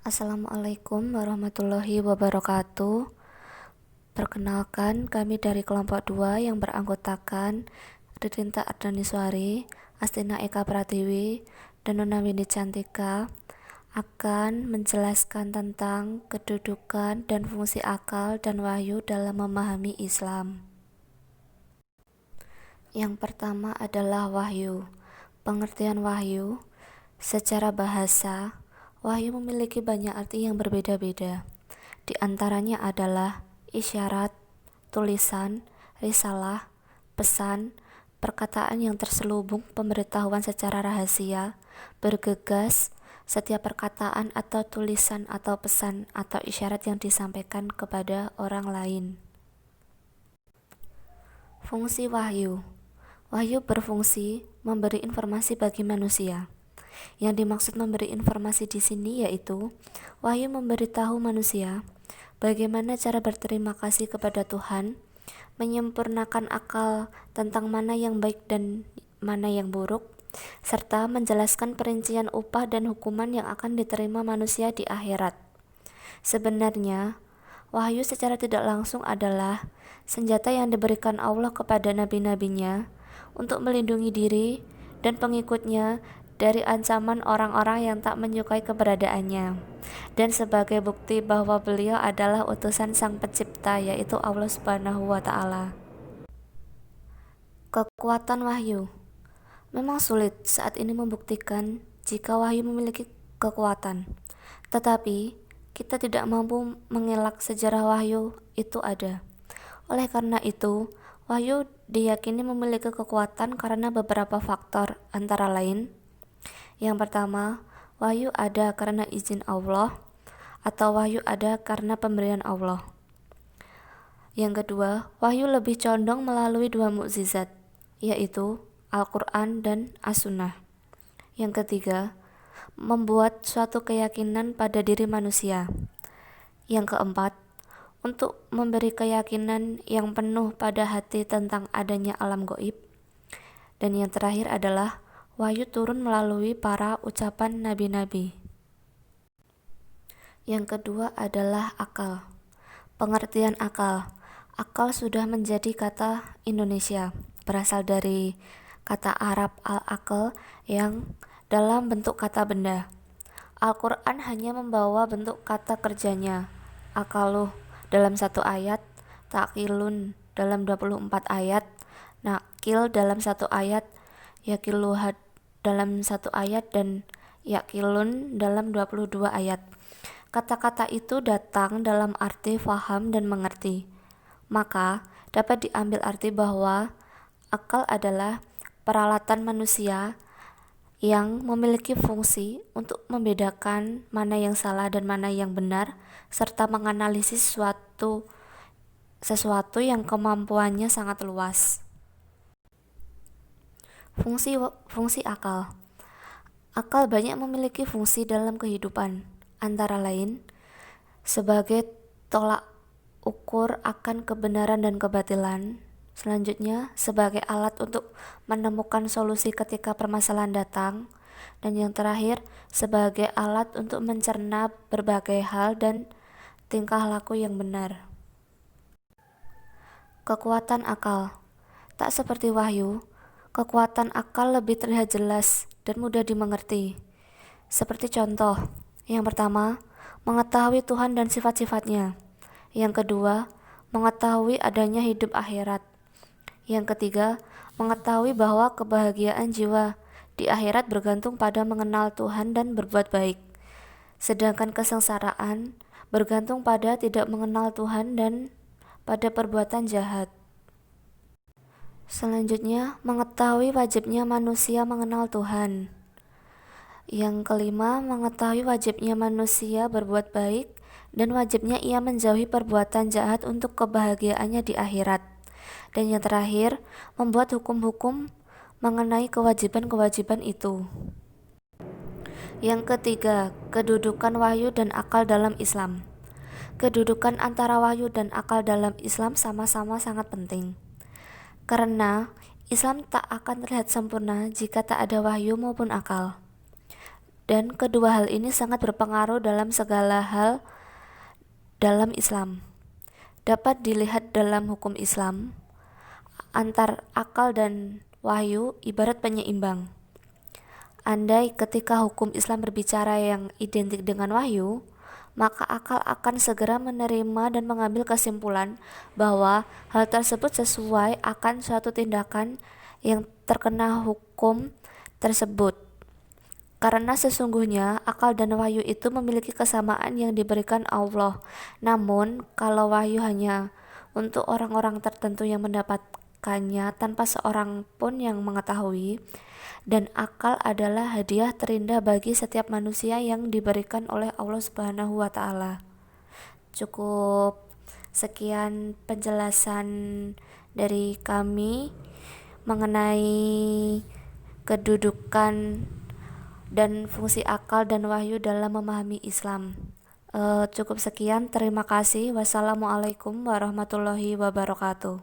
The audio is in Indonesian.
Assalamualaikum warahmatullahi wabarakatuh. Perkenalkan, kami dari kelompok 2 yang beranggotakan Ridinta Ardaniswari, Astina Eka Pratiwi, dan Nona Windy Cantika akan menjelaskan tentang kedudukan dan fungsi akal dan wahyu dalam memahami Islam. Yang pertama adalah wahyu. Pengertian wahyu secara bahasa, wahyu memiliki banyak arti yang berbeda-beda. Di antaranya adalah isyarat, tulisan, risalah, pesan, perkataan yang terselubung, pemberitahuan secara rahasia, bergegas, setiap perkataan atau tulisan atau pesan atau isyarat yang disampaikan kepada orang lain. Fungsi wahyu. Wahyu berfungsi memberi informasi bagi manusia. Yang dimaksud memberi informasi di sini yaitu wahyu memberitahu manusia bagaimana cara berterima kasih kepada Tuhan, menyempurnakan akal tentang mana yang baik dan mana yang buruk, serta menjelaskan perincian upah dan hukuman yang akan diterima manusia di akhirat. Sebenarnya, wahyu secara tidak langsung adalah senjata yang diberikan Allah kepada nabi-nabinya untuk melindungi diri dan pengikutnya dari ancaman orang-orang yang tak menyukai keberadaannya, dan sebagai bukti bahwa beliau adalah utusan Sang Pencipta, yaitu Allah Subhanahu wa Ta'ala. Kekuatan wahyu. Memang sulit saat ini membuktikan jika wahyu memiliki kekuatan, tetapi kita tidak mampu mengelak sejarah wahyu itu ada. Oleh karena itu, wahyu diyakini memiliki kekuatan karena beberapa faktor, antara lain: yang pertama, wahyu ada karena izin Allah, atau wahyu ada karena pemberian Allah. Yang kedua, wahyu lebih condong melalui dua mukjizat, yaitu Al-Quran dan As-Sunnah. Yang ketiga, membuat suatu keyakinan pada diri manusia. Yang keempat, untuk memberi keyakinan yang penuh pada hati tentang adanya alam gaib. Dan yang terakhir adalah wahyu turun melalui para ucapan nabi-nabi. Yang kedua adalah akal. Pengertian akal. Akal sudah menjadi kata Indonesia, berasal dari kata Arab al-aql yang dalam bentuk kata benda. Al-Quran hanya membawa bentuk kata kerjanya, akaluh dalam satu ayat, takilun dalam 24 ayat, nakil dalam satu ayat, yakiluhad dalam satu ayat, dan yakilun dalam 22 ayat. Kata-kata itu datang dalam arti faham dan mengerti. Maka dapat diambil arti bahwa akal adalah peralatan manusia yang memiliki fungsi untuk membedakan mana yang salah dan mana yang benar, serta menganalisis sesuatu yang kemampuannya sangat luas. Fungsi akal. Akal banyak memiliki fungsi dalam kehidupan, antara lain sebagai tolak ukur akan kebenaran dan kebatilan. Selanjutnya, sebagai alat untuk menemukan solusi ketika permasalahan datang. Dan yang terakhir, sebagai alat untuk mencerna berbagai hal dan tingkah laku yang benar. Kekuatan akal. Tak seperti wahyu, kekuatan akal lebih terlihat jelas dan mudah dimengerti. Seperti contoh, yang pertama, mengetahui Tuhan dan sifat-sifatnya. Yang kedua, mengetahui adanya hidup akhirat. Yang ketiga, mengetahui bahwa kebahagiaan jiwa di akhirat bergantung pada mengenal Tuhan dan berbuat baik, sedangkan kesengsaraan bergantung pada tidak mengenal Tuhan dan pada perbuatan jahat. Selanjutnya, mengetahui wajibnya manusia mengenal Tuhan. Yang kelima, mengetahui wajibnya manusia berbuat baik dan wajibnya ia menjauhi perbuatan jahat untuk kebahagiaannya di akhirat. Dan yang terakhir, membuat hukum-hukum mengenai kewajiban-kewajiban itu. Yang ketiga, kedudukan wahyu dan akal dalam Islam. Kedudukan antara wahyu dan akal dalam Islam sama-sama sangat penting. Karena Islam tak akan terlihat sempurna jika tak ada wahyu maupun akal. Dan kedua hal ini sangat berpengaruh dalam segala hal dalam Islam. Dapat dilihat dalam hukum Islam, antar akal dan wahyu ibarat penyeimbang. Andai ketika hukum Islam berbicara yang identik dengan wahyu, maka akal akan segera menerima dan mengambil kesimpulan bahwa hal tersebut sesuai akan suatu tindakan yang terkena hukum tersebut. Karena sesungguhnya akal dan wahyu itu memiliki kesamaan yang diberikan Allah. Namun, kalau wahyu hanya untuk orang-orang tertentu yang mendapatkannya tanpa seorang pun yang mengetahui, dan akal adalah hadiah terindah bagi setiap manusia yang diberikan oleh Allah Subhanahu wa taala. Cukup sekian penjelasan dari kami mengenai kedudukan dan fungsi akal dan wahyu dalam memahami Islam. Cukup sekian, terima kasih. Wassalamualaikum warahmatullahi wabarakatuh.